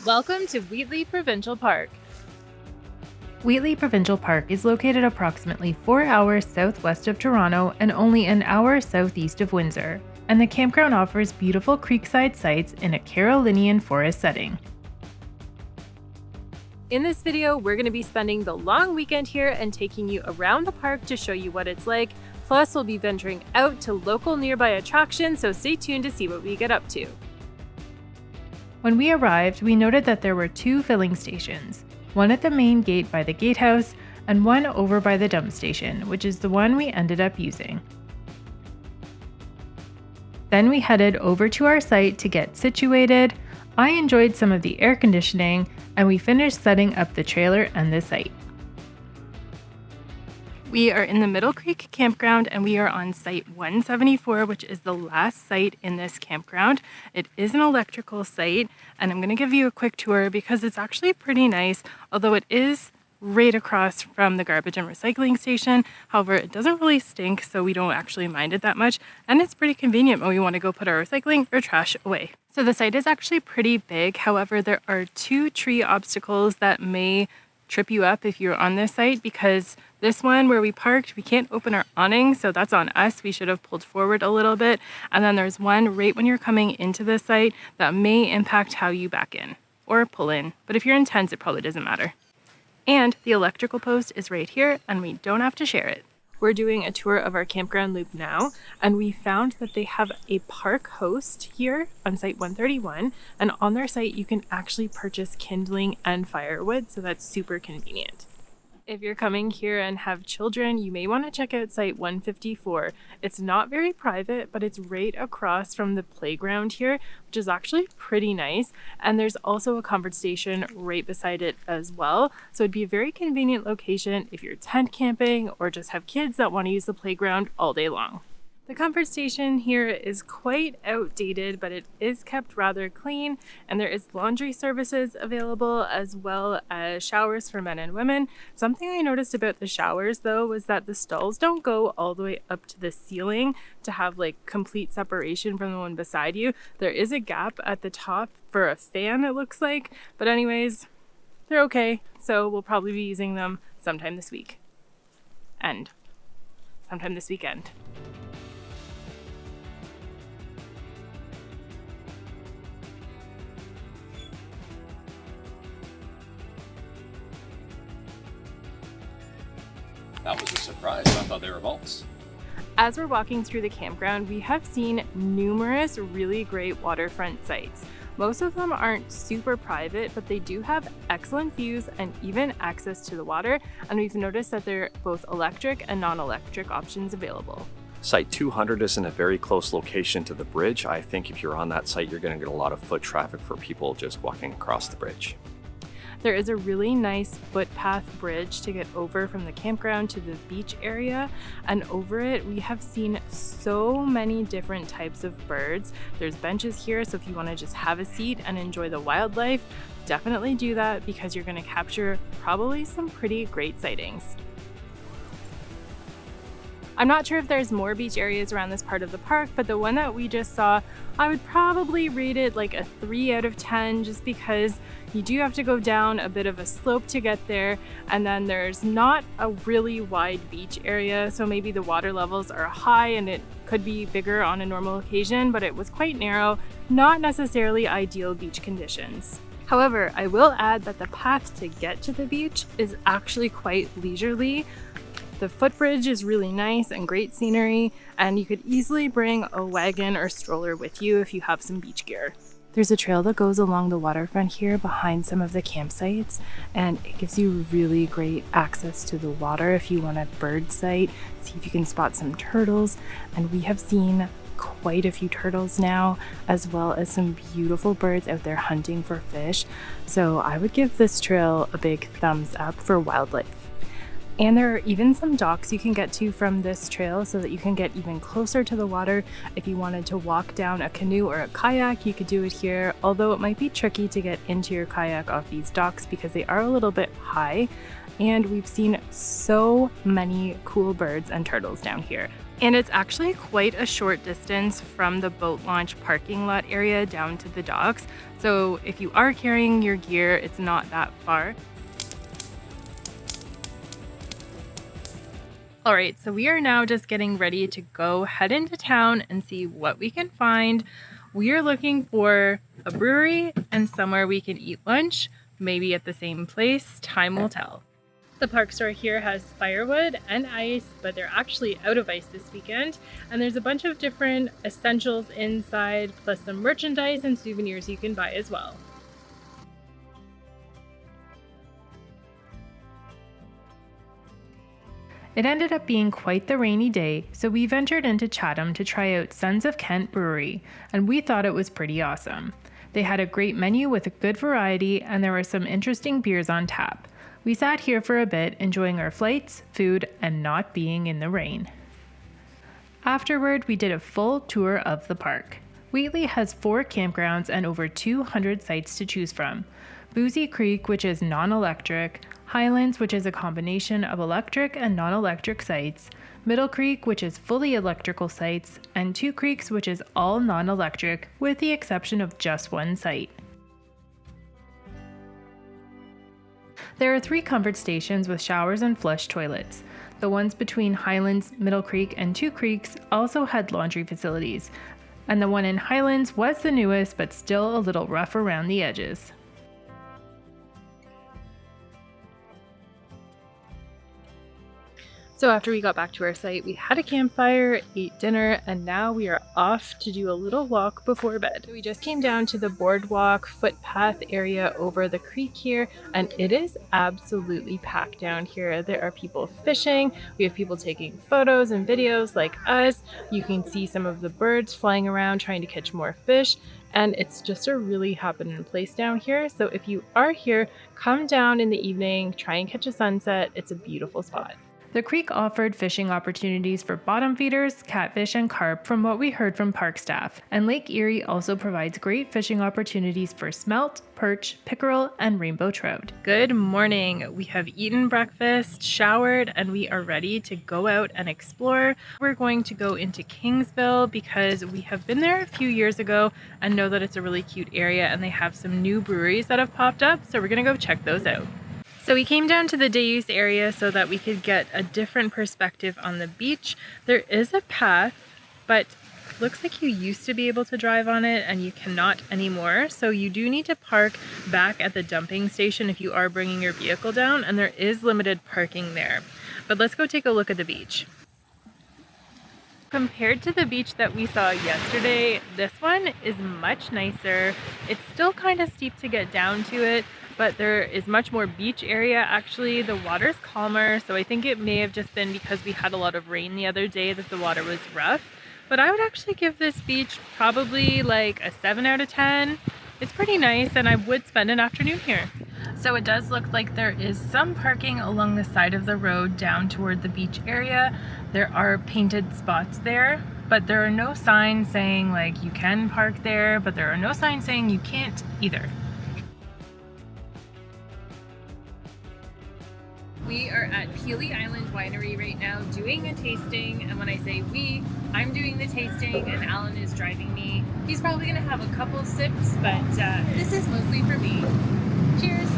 Welcome to Wheatley Provincial Park. Wheatley Provincial Park is located approximately 4 hours southwest of Toronto and only an hour southeast of Windsor, and the campground offers beautiful creekside sites in a Carolinian forest setting. In this video, we're going to be spending the long weekend here and taking you around the park to show you what it's like. Plus, we'll be venturing out to local nearby attractions, so stay tuned to see what we get up to. When we arrived, we noted that there were 2 filling stations, one at the main gate by the gatehouse and one over by the dump station, which is the one we ended up using. Then we headed over to our site to get situated. I enjoyed some of the air conditioning, and we finished setting up the trailer and the site. We are in the Middle Creek Campground, and we are on site 174, which is the last site in this campground. It is an electrical site, and I'm going to give you a quick tour because it's actually pretty nice, although it is right across from the garbage and recycling station. However, it doesn't really stink, so we don't actually mind it that much, and it's pretty convenient when we want to go put our recycling or trash away. So the site is actually pretty big. However, there are 2 tree obstacles that may trip you up if you're on this site, because this one where we parked, we can't open our awning, so that's on us. We should have pulled forward a little bit. And then there's one right when you're coming into the site that may impact how you back in or pull in. But if you're intense, it probably doesn't matter. And the electrical post is right here, and we don't have to share it. We're doing a tour of our campground loop now, and we found that they have a park host here on site 131, and on their site you can actually purchase kindling and firewood, so that's super convenient. If you're coming here and have children, you may want to check out site 154. It's not very private, but it's right across from the playground here, which is actually pretty nice. And there's also a comfort station right beside it as well. So it'd be a very convenient location if you're tent camping or just have kids that want to use the playground all day long. The comfort station here is quite outdated, but it is kept rather clean, and there is laundry services available as well as showers for men and women. Something I noticed about the showers though was that the stalls don't go all the way up to the ceiling to have like complete separation from the one beside you. There is a gap at the top for a fan, it looks like, but anyways, they're okay. So we'll probably be using them sometime this week and sometime this weekend. That was a surprise. I thought they were vaults. As we're walking through the campground, we have seen numerous really great waterfront sites. Most of them aren't super private, but they do have excellent views and even access to the water, and we've noticed that there are both electric and non-electric options available. Site 200 is in a very close location to the bridge. I think if you're on that site, you're going to get a lot of foot traffic for people just walking across the bridge. There is a really nice footpath bridge to get over from the campground to the beach area, and over it we have seen so many different types of birds. There's benches here, so if you want to just have a seat and enjoy the wildlife, definitely do that because you're going to capture probably some pretty great sightings. I'm not sure if there's more beach areas around this part of the park, but the one that we just saw, I would probably rate it like a 3 out of 10 just because you do have to go down a bit of a slope to get there, and then there's not a really wide beach area, so maybe the water levels are high and it could be bigger on a normal occasion, but it was quite narrow, not necessarily ideal beach conditions. However, I will add that the path to get to the beach is actually quite leisurely. The footbridge is really nice and great scenery, and you could easily bring a wagon or stroller with you if you have some beach gear. There's a trail that goes along the waterfront here behind some of the campsites, and it gives you really great access to the water if you want a bird site, see if you can spot some turtles, and we have seen quite a few turtles now, as well as some beautiful birds out there hunting for fish. So I would give this trail a big thumbs up for wildlife. And there are even some docks you can get to from this trail so that you can get even closer to the water. If you wanted to walk down a canoe or a kayak, you could do it here, although it might be tricky to get into your kayak off these docks because they are a little bit high. And we've seen so many cool birds and turtles down here. And it's actually quite a short distance from the boat launch parking lot area down to the docks. So if you are carrying your gear, it's not that far. All right, so we are now just getting ready to go head into town and see what we can find. We are looking for a brewery and somewhere we can eat lunch, maybe at the same place. Time will tell. The park store here has firewood and ice, but they're actually out of ice this weekend. And there's a bunch of different essentials inside, plus some merchandise and souvenirs you can buy as well. It ended up being quite the rainy day, so we ventured into Chatham to try out Sons of Kent Brewery, and we thought it was pretty awesome. They had a great menu with a good variety, and there were some interesting beers on tap. We sat here for a bit, enjoying our flights, food, and not being in the rain. Afterward, we did a full tour of the park. Wheatley has 4 campgrounds and over 200 sites to choose from. Boozy Creek, which is non-electric, Highlands, which is a combination of electric and non-electric sites, Middle Creek, which is fully electrical sites, and Two Creeks, which is all non-electric, with the exception of just one site. There are 3 comfort stations with showers and flush toilets. The ones between Highlands, Middle Creek, and Two Creeks also had laundry facilities, and the one in Highlands was the newest but still a little rough around the edges. So after we got back to our site, we had a campfire, ate dinner, and now we are off to do a little walk before bed. We just came down to the boardwalk footpath area over the creek here, and it is absolutely packed down here. There are people fishing, we have people taking photos and videos like us. You can see some of the birds flying around trying to catch more fish. And it's just a really happening place down here. So if you are here, come down in the evening, try and catch a sunset. It's a beautiful spot. The creek offered fishing opportunities for bottom feeders, catfish, and carp from what we heard from park staff. And Lake Erie also provides great fishing opportunities for smelt, perch, pickerel, and rainbow trout. Good morning. We have eaten breakfast, showered, and we are ready to go out and explore. We're going to go into Kingsville because we have been there a few years ago and know that it's a really cute area, and they have some new breweries that have popped up. So we're gonna go check those out. So we came down to the day use area so that we could get a different perspective on the beach. There is a path, but looks like you used to be able to drive on it and you cannot anymore. So you do need to park back at the dumping station if you are bringing your vehicle down, and there is limited parking there. But let's go take a look at the beach. Compared to the beach that we saw yesterday, this one is much nicer. It's still kind of steep to get down to it, but there is much more beach area actually. The water's calmer, so I think it may have just been because we had a lot of rain the other day that the water was rough. But I would actually give this beach probably like a 7 out of 10. It's pretty nice, and I would spend an afternoon here. So it does look like there is some parking along the side of the road down toward the beach area. There are painted spots there, but there are no signs saying like you can park there, but there are no signs saying you can't either. We are at Pelee Island Winery right now doing a tasting, and when I say we, I'm doing the tasting and Alan is driving me. He's probably gonna have a couple sips, but this is mostly for me. Cheers!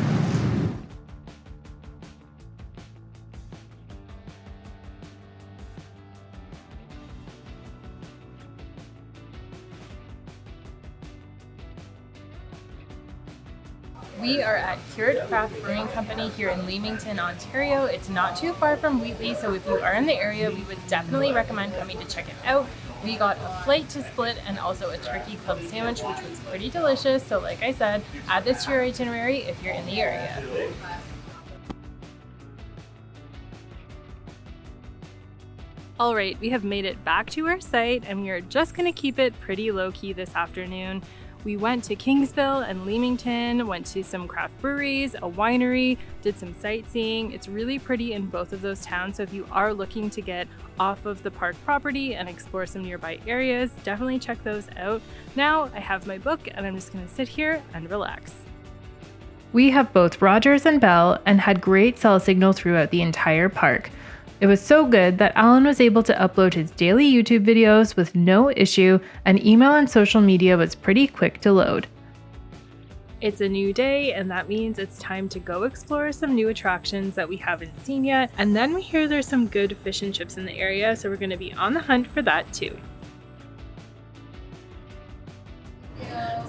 We are at Cured Craft Brewing Company here in Leamington, Ontario. It's not too far from Wheatley, so if you are in the area, we would definitely recommend coming to check it out. We got a flight to split and also a turkey club sandwich, which was pretty delicious. So like I said, add this to your itinerary if you're in the area. All right, we have made it back to our site, and we are just gonna keep it pretty low-key this afternoon. We went to Kingsville and Leamington, went to some craft breweries, a winery, did some sightseeing. It's really pretty in both of those towns, so if you are looking to get off of the park property and explore some nearby areas, definitely check those out. Now I have my book and I'm just gonna sit here and relax. We have both Rogers and Bell and had great cell signal throughout the entire park. It was so good that Alan was able to upload his daily YouTube videos with no issue, and email and social media was pretty quick to load. It's a new day, and that means it's time to go explore some new attractions that we haven't seen yet. And then we hear there's some good fish and chips in the area, so we're going to be on the hunt for that too.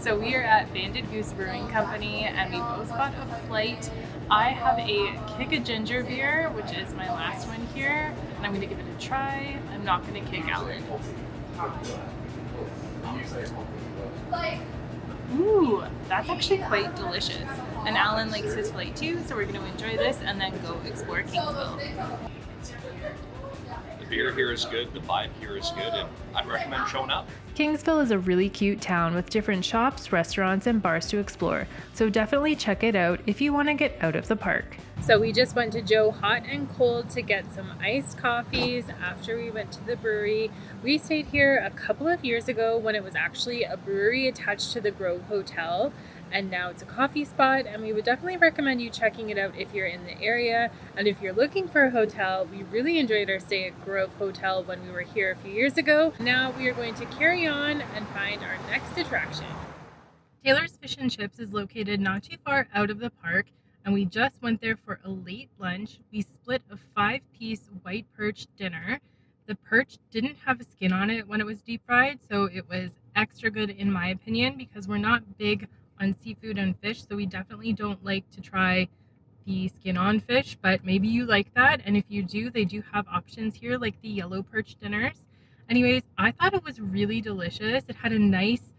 So we are at Goose Brewing Company, and we both got a flight. I have a Kick a Ginger beer, which is my last one here, and I'm going to give it a try. I'm not going to kick Alan. Ooh, that's actually quite delicious. And Alan likes his flight too, so we're going to enjoy this and then go explore Kingsville. The beer here is good, the vibe here is good, and I'd recommend showing up. Kingsville is a really cute town with different shops, restaurants, and bars to explore, so definitely check it out if you want to get out of the park. So we just went to Joe Hot and Cold to get some iced coffees after we went to the brewery. We stayed here a couple of years ago when it was actually a brewery attached to the Grove Hotel, and now it's a coffee spot, and we would definitely recommend you checking it out if you're in the area. And if you're looking for a hotel, we really enjoyed our stay at Grove Hotel when we were here a few years ago. Now we are going to carry on and find our next attraction. Taylor's Fish and Chips is located not too far out of the park, and we just went there for a late lunch. We split a 5-piece white perch dinner. The perch didn't have a skin on it when it was deep fried, so it was extra good in my opinion, because we're not big on seafood and fish, so we definitely don't like to try the skin on fish, but maybe you like that, and if you do, they do have options here like the yellow perch dinners. Anyways, I thought it was really delicious. It had a nice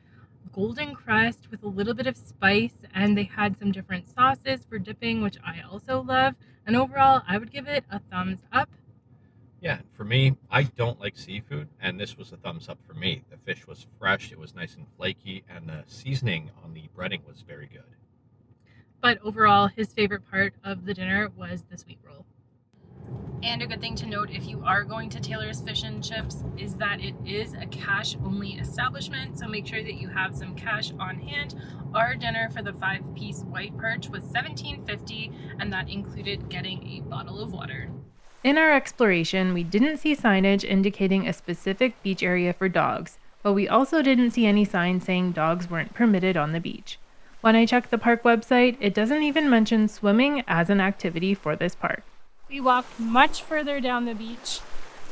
golden crust with a little bit of spice, and they had some different sauces for dipping, which I also love, and overall I would give it a thumbs up. Yeah, for me, I don't like seafood, and this was a thumbs up for me. The fish was fresh, it was nice and flaky, and the seasoning on the breading was very good. But overall, his favorite part of the dinner was the sweet roll. And a good thing to note if you are going to Taylor's Fish and Chips is that it is a cash-only establishment, so make sure that you have some cash on hand. Our dinner for the 5-piece white perch was $17.50, and that included getting a bottle of water. In our exploration, we didn't see signage indicating a specific beach area for dogs, but we also didn't see any signs saying dogs weren't permitted on the beach. When I checked the park website, it doesn't even mention swimming as an activity for this park. We walked much further down the beach,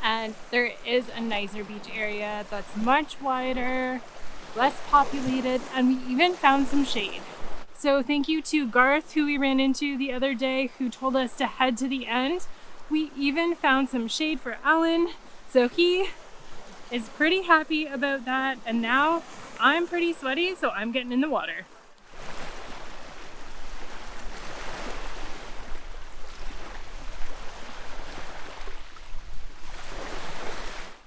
and there is a nicer beach area that's much wider, less populated, and we even found some shade. So thank you to Garth, who we ran into the other day, who told us to head to the end. We even found some shade for Alan, so he is pretty happy about that, and now I'm pretty sweaty, so I'm getting in the water.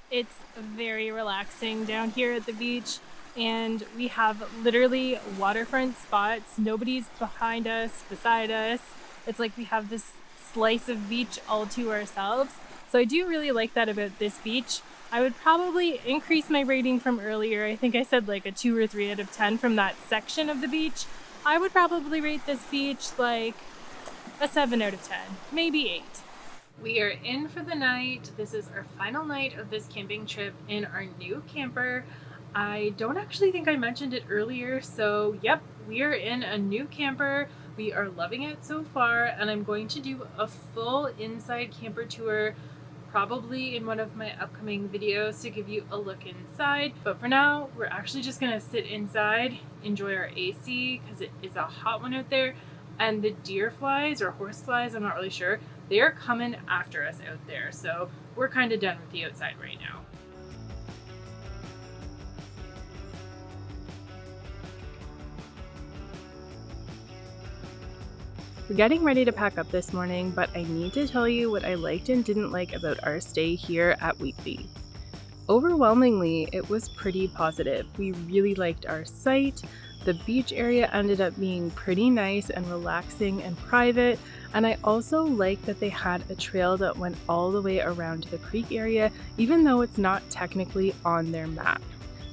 It's very relaxing down here at the beach, and we have literally waterfront spots. Nobody's behind us, beside us. It's like we have this slice of beach all to ourselves. So I do really like that about this beach. I would probably increase my rating from earlier. I think I said like a 2 or 3 out of 10 from that section of the beach. I would probably rate this beach like a 7 out of 10, maybe 8. We are in for the night. This is our final night of this camping trip in our new camper. I don't actually think I mentioned it earlier, so yep, we are in a new camper. We are loving it so far, and I'm going to do a full inside camper tour probably in one of my upcoming videos to give you a look inside. But for now, we're actually just gonna sit inside, enjoy our AC because it is a hot one out there, and the deer flies or horse flies, I'm not really sure, they are coming after us out there. So we're kind of done with the outside right now. We're getting ready to pack up this morning, but I need to tell you what I liked and didn't like about our stay here at Wheatley. Overwhelmingly, it was pretty positive. We really liked our site. The beach area ended up being pretty nice and relaxing and private, and I also liked that they had a trail that went all the way around to the creek area, even though it's not technically on their map.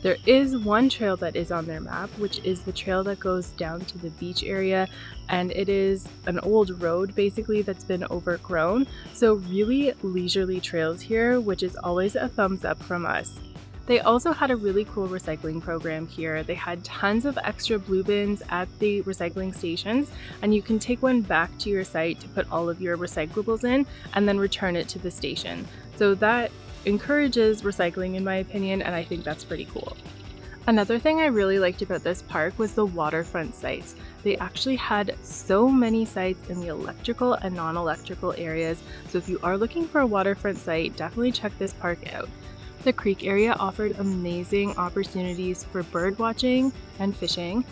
There is one trail that is on their map, which is the trail that goes down to the beach area, and it is an old road basically that's been overgrown. So really leisurely trails here, which is always a thumbs up from us. They also had a really cool recycling program here. They had tons of extra blue bins at the recycling stations, and you can take one back to your site to put all of your recyclables in and then return it to the station. So that encourages recycling in my opinion, and I think that's pretty cool. Another thing I really liked about this park was the waterfront sites. They actually had so many sites in the electrical and non-electrical areas, so if you are looking for a waterfront site, definitely check this park out. The creek area offered amazing opportunities for bird watching and fishing.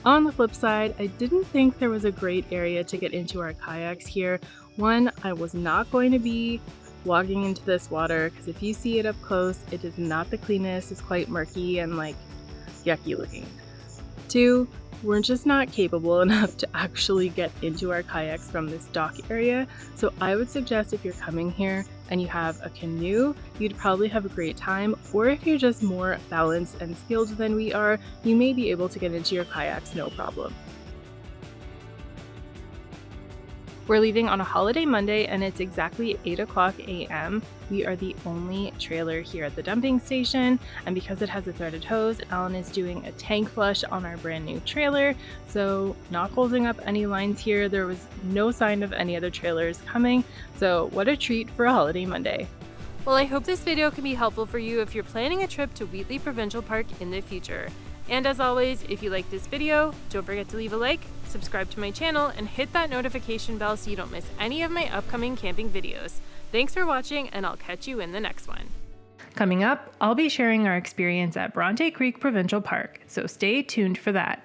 On the flip side, I didn't think there was a great area to get into our kayaks here. One, I was not going to be walking into this water because if you see it up close, it is not the cleanest. It's quite murky and like yucky looking. Two, we're just not capable enough to actually get into our kayaks from this dock area. So I would suggest if you're coming here and you have a canoe, you'd probably have a great time. Or if you're just more balanced and skilled than we are, you may be able to get into your kayaks no problem. We're leaving on a holiday Monday and it's exactly 8:00 a.m. We are the only trailer here at the dumping station, and because it has a threaded hose, Alan is doing a tank flush on our brand new trailer, so not holding up any lines here. There was no sign of any other trailers coming, so what a treat for a holiday Monday. Well, I hope this video can be helpful for you if you're planning a trip to Wheatley Provincial Park in the future. And as always, if you like this video, don't forget to leave a like, subscribe to my channel, and hit that notification bell so you don't miss any of my upcoming camping videos. Thanks for watching, and I'll catch you in the next one. Coming up, I'll be sharing our experience at Bronte Creek Provincial Park, so stay tuned for that.